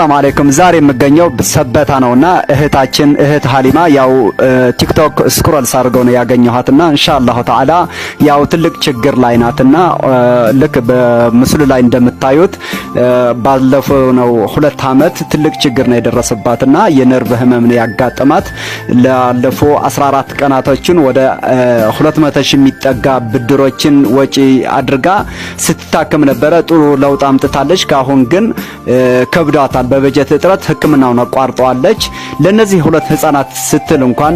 ሰላም አለይኩም ዛሬ የምገኘው ሰበታ ነውና እህት ሀሊማ ያው ቲክቶክ ስክሮል ሳርገው ነው ያገኘኋትና ኢንሻአላህ ተዓላ ያው ትልቅ ችግር ላይ ናትና ልክ በምስሉ ላይ እንደምታዩት ባለፈው ነው 2 አመት ትልቅ ችግር ነው የደረሰባትና የነርቭ ህመም ነው ያጋጠማት ላለፉ 14 ቀናቶችን ወደ 200 ሺህ የሚጠጋ ብድሮችን ወጪ አድርጋ ስትታከም ነበር ጥሩ ለውጥ አምጥታለች ካሁን ግን ከብዳታል በበጀት እጥረት ህክምናውን አቋርጧለች ለነዚህ ሁለት ህፃናት ስትል እንኳን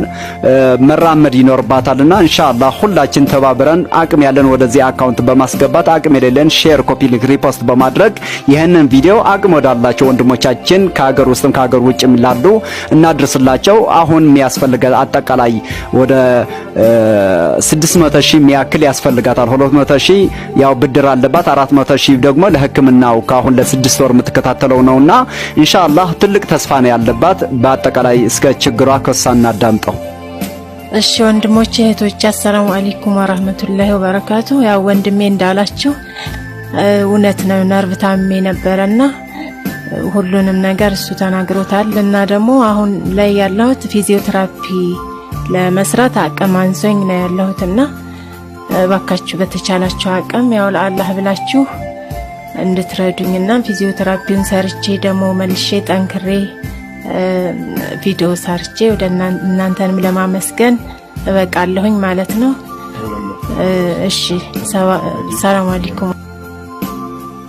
መራመድ ይኖርባታልና ኢንሻአላህ ሁላችን ተባብረን አቅም ያለን ወደዚህ አካውንት በማስገባት አቅም የሌለን ሼር ኮፒ ሊንክ ሪፖስት በማድረግ ይሄንን ቪዲዮ አቅም ወዳላቸው ወንድሞቻችን ከሀገር ውስጥም ከሀገር ውጭም ላሉ እናድርስላቸው አሁን የሚያስፈልገው አጠቃላይ ወደ 600 ሺህ የሚያክል ያስፈልጋታል 200 ሺህ ያው ብድር አለባት 400 ሺህ ደግሞ ለህክምናው ካሁን ለ6 ወር የምትከታተለው ነውና ኢንሻአላህ ትልቅ ተስፋ ነው ያለባት በአጠቃላይ እስከ ችግሯ ከሳና ዳምጠው እሺ ወንድሞቼ እህቶቼ አሰላሙ አለይኩም ወራህመቱላሂ ወበረካቱ ያው ወንድሜ እንዳላችሁ እውነት ነው ነርቭ ታሜ ነበርና ሁሉንም ነገር እሱ ተናግሮታል እና ደግሞ አሁን ላይ ያለሁት ፊዚዮቴራፒ ለመስራት አቅም አንሶኝ ነው ያለሁትና ባካችሁ በተቻላችሁ አቅም ያው ለአላህ ብላችሁ እንድትረዱኝና ፊዚዮቴራፒውን ሰርቼ ደግሞ መልሼ ጠንክሬ ቪዲዮ ሰርቼ ወደ እናንተንም ለማመስገን እበቃለሁኝ ማለት ነው። እሺ ሰላም አለይኩም